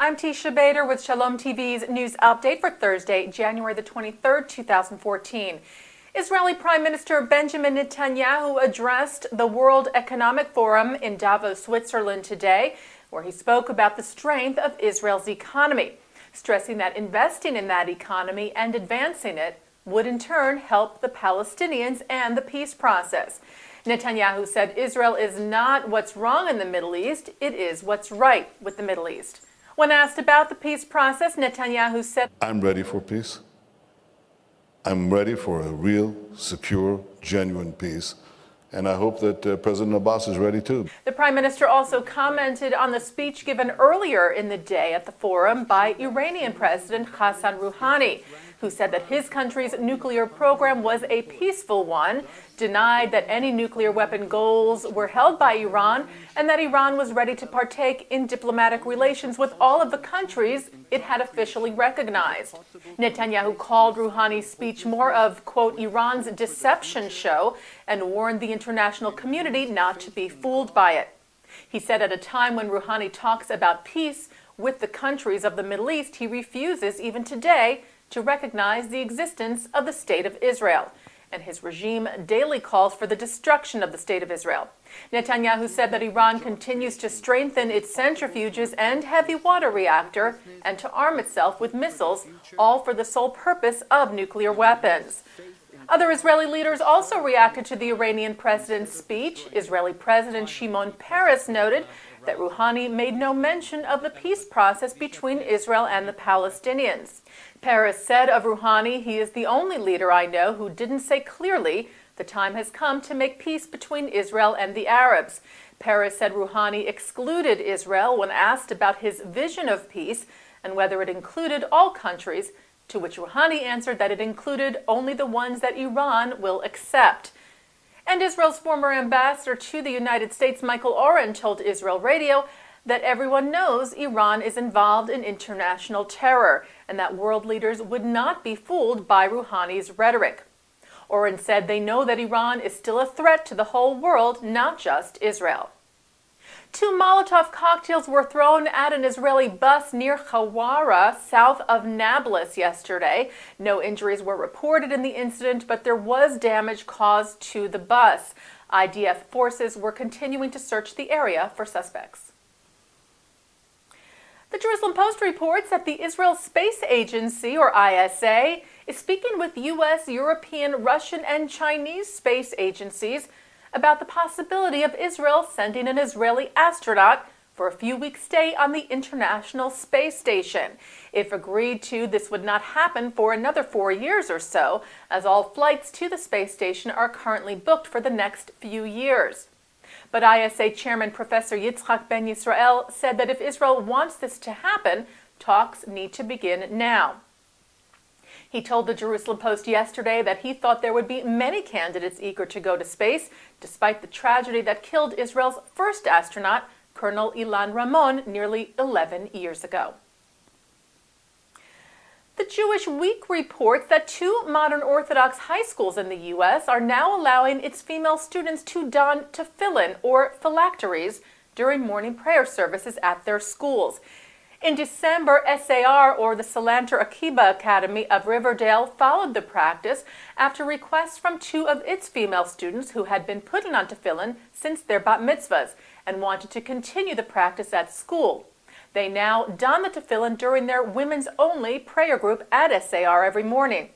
I'm Teisha Bader with Shalom TV's news update for Thursday, January the 23rd, 2014. Israeli Prime Minister Benjamin Netanyahu addressed the World Economic Forum in Davos, Switzerland today, where he spoke about the strength of Israel's economy, stressing that investing in that economy and advancing it would in turn help the Palestinians and the peace process. Netanyahu said Israel is not what's wrong in the Middle East, it is what's right with the Middle East. When asked about the peace process, Netanyahu said, I'm ready for peace. I'm ready for a real, secure, genuine peace. And I hope that President Abbas is ready too. The Prime Minister also commented on the speech given earlier in the day at the forum by Iranian President Hassan Rohani, who said that his country's nuclear program was a peaceful one, denied that any nuclear weapon goals were held by Iran, and that Iran was ready to partake in diplomatic relations with all of the countries it had officially recognized. Netanyahu called Rouhani's speech more of, quote, Iran's deception show, and warned the international community not to be fooled by it. He said at a time when Rouhani talks about peace with the countries of the Middle East, he refuses, even today, to recognize the existence of the State of Israel, and his regime daily calls for the destruction of the State of Israel. Netanyahu said that Iran continues to strengthen its centrifuges and heavy water reactor and to arm itself with missiles, all for the sole purpose of nuclear weapons. Other Israeli leaders also reacted to the Iranian president's speech. Israeli President Shimon Peres noted that Rouhani made no mention of the peace process between Israel and the Palestinians. Peres said of Rouhani, he is the only leader I know who didn't say clearly the time has come to make peace between Israel and the Arabs. Peres said Rouhani excluded Israel when asked about his vision of peace and whether it included all countries, to which Rouhani answered that it included only the ones that Iran will accept. And Israel's former ambassador to the United States, Michael Oren, told Israel Radio that everyone knows Iran is involved in international terror and that world leaders would not be fooled by Rouhani's rhetoric. Oren said they know that Iran is still a threat to the whole world, not just Israel. 2 Molotov cocktails were thrown at an Israeli bus near Hawara, south of Nablus, yesterday. No injuries were reported in the incident, but there was damage caused to the bus. IDF forces were continuing to search the area for suspects. The Jerusalem Post reports that the Israel Space Agency, or ISA, is speaking with U.S., European, Russian, and Chinese space agencies about the possibility of Israel sending an Israeli astronaut for a few-week stay on the International Space Station. If agreed to, this would not happen for another 4 years or so, as all flights to the space station are currently booked for the next few years. But ISA Chairman Professor Yitzhak Ben Yisrael said that if Israel wants this to happen, talks need to begin now. He told the Jerusalem Post yesterday that he thought there would be many candidates eager to go to space, despite the tragedy that killed Israel's first astronaut, Colonel Ilan Ramon, nearly 11 years ago. The Jewish Week reports that 2 modern Orthodox high schools in the U.S. are now allowing its female students to don tefillin, or phylacteries, during morning prayer services at their schools. In December, SAR, or the Salanter Akiba Academy of Riverdale, followed the practice after requests from 2 of its female students who had been putting on tefillin since their bat mitzvahs and wanted to continue the practice at school. They now don the tefillin during their women's-only prayer group at SAR every morning.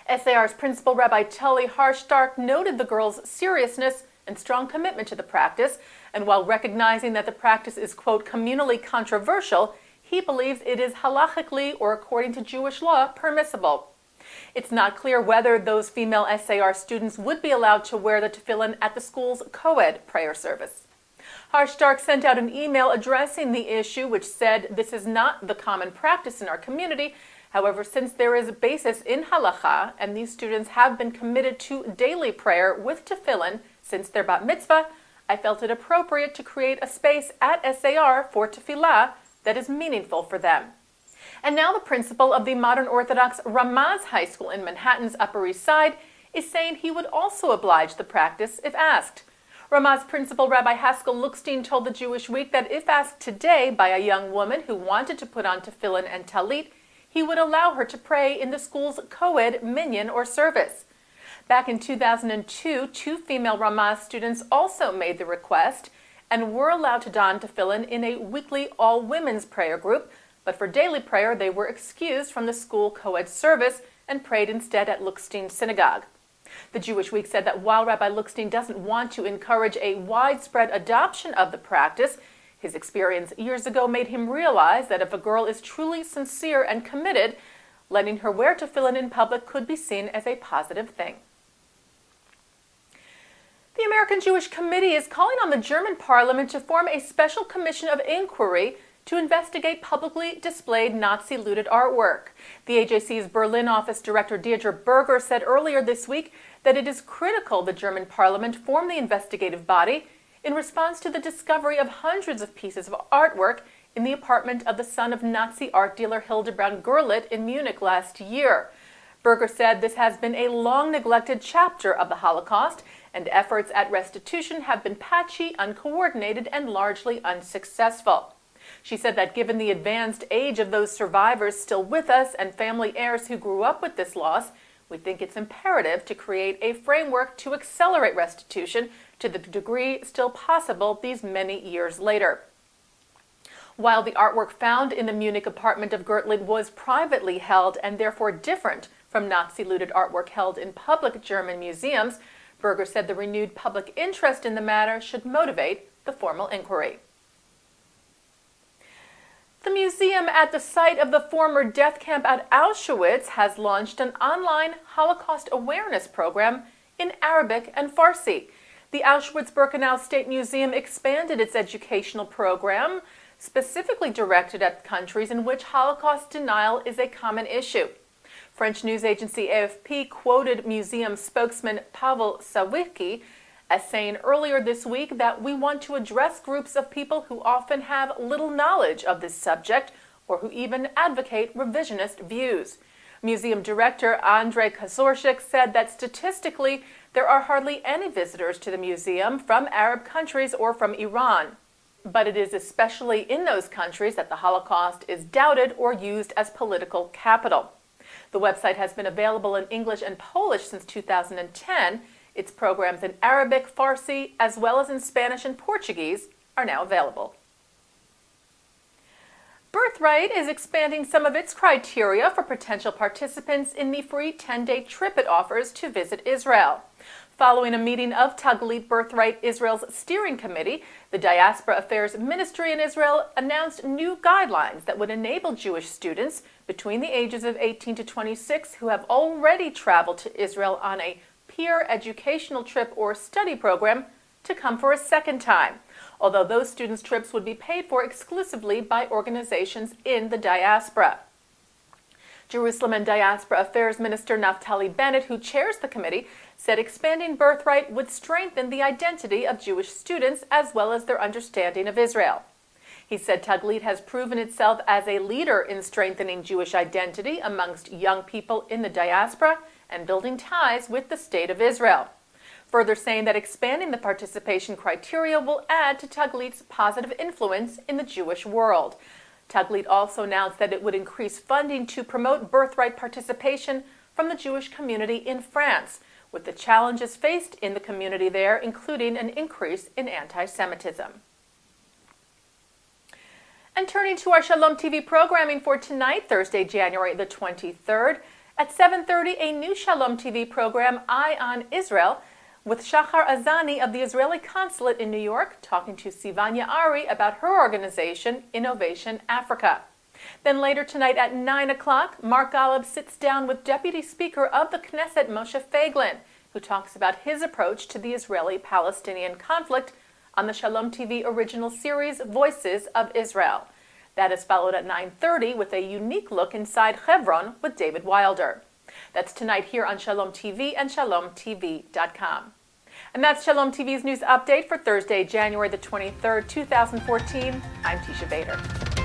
SAR's principal, Rabbi Tully Harshtark, noted the girls' seriousness and strong commitment to the practice, and while recognizing that the practice is, quote, communally controversial, he believes it is halachically, or according to Jewish law, permissible. It's not clear whether those female SAR students would be allowed to wear the tefillin at the school's co-ed prayer service. Harshtark sent out an email addressing the issue, which said this is not the common practice in our community. However, since there is a basis in halacha, and these students have been committed to daily prayer with tefillin since their bat mitzvah, I felt it appropriate to create a space at SAR for tefillah that is meaningful for them. And now the principal of the modern Orthodox Ramaz High School in Manhattan's Upper East Side is saying he would also oblige the practice if asked. Ramah's principal, Rabbi Haskell Lookstein, told the Jewish Week that if asked today by a young woman who wanted to put on tefillin and talit, he would allow her to pray in the school's co-ed minyan or service. Back in 2002, 2 female Ramah students also made the request and were allowed to don tefillin in a weekly all-women's prayer group, but for daily prayer they were excused from the school co-ed service and prayed instead at Lookstein Synagogue. The Jewish Week said that while Rabbi Lookstein doesn't want to encourage a widespread adoption of the practice, his experience years ago made him realize that if a girl is truly sincere and committed, letting her wear tefillin in public could be seen as a positive thing. The American Jewish Committee is calling on the German parliament to form a special commission of inquiry to investigate publicly displayed Nazi-looted artwork. The AJC's Berlin office director Deirdre Berger said earlier this week that it is critical the German parliament form the investigative body in response to the discovery of hundreds of pieces of artwork in the apartment of the son of Nazi art dealer Hildebrand Gerlit in Munich last year. Berger said this has been a long-neglected chapter of the Holocaust, and efforts at restitution have been patchy, uncoordinated, and largely unsuccessful. She said that given the advanced age of those survivors still with us and family heirs who grew up with this loss, we think it's imperative to create a framework to accelerate restitution to the degree still possible these many years later. While the artwork found in the Munich apartment of Gertlid was privately held and therefore different from Nazi-looted artwork held in public German museums, Berger said the renewed public interest in the matter should motivate the formal inquiry. The museum at the site of the former death camp at Auschwitz has launched an online Holocaust awareness program in Arabic and Farsi. The Auschwitz-Birkenau State Museum expanded its educational program, specifically directed at countries in which Holocaust denial is a common issue. French news agency AFP quoted museum spokesman Pavel Sawicki as saying earlier this week that we want to address groups of people who often have little knowledge of this subject or who even advocate revisionist views. Museum director Andrei Kazorchik said that statistically there are hardly any visitors to the museum from Arab countries or from Iran. But it is especially in those countries that the Holocaust is doubted or used as political capital. The website has been available in English and Polish since 2010. Its programs in Arabic, Farsi, as well as in Spanish and Portuguese are now available. Birthright is expanding some of its criteria for potential participants in the free 10-day trip it offers to visit Israel. Following a meeting of Taglit Birthright Israel's steering committee, the Diaspora Affairs Ministry in Israel announced new guidelines that would enable Jewish students between the ages of 18 to 26 who have already traveled to Israel on a peer educational trip or study program to come for a second time, although those students' trips would be paid for exclusively by organizations in the diaspora. Jerusalem and Diaspora Affairs Minister Naftali Bennett, who chairs the committee, said expanding Birthright would strengthen the identity of Jewish students as well as their understanding of Israel. He said Taglit has proven itself as a leader in strengthening Jewish identity amongst young people in the diaspora and building ties with the State of Israel. Further saying that expanding the participation criteria will add to Taglit's positive influence in the Jewish world. Taglit also announced that it would increase funding to promote birthright participation from the Jewish community in France, with the challenges faced in the community there, including an increase in anti-Semitism. And turning to our Shalom TV programming for tonight, Thursday, January the 23rd, at 7:30, a new Shalom TV program, Eye on Israel, with Shachar Azani of the Israeli Consulate in New York talking to Sivan Yaari about her organization, Innovation Africa. Then later tonight at 9 o'clock, Mark Golub sits down with Deputy Speaker of the Knesset, Moshe Feiglin, who talks about his approach to the Israeli-Palestinian conflict on the Shalom TV original series, Voices of Israel. That is followed at 9:30 with a unique look inside Hebron with David Wilder. That's tonight here on Shalom TV and ShalomTV.com. And that's Shalom TV's news update for Thursday, January the 23rd, 2014. I'm Teisha Bader.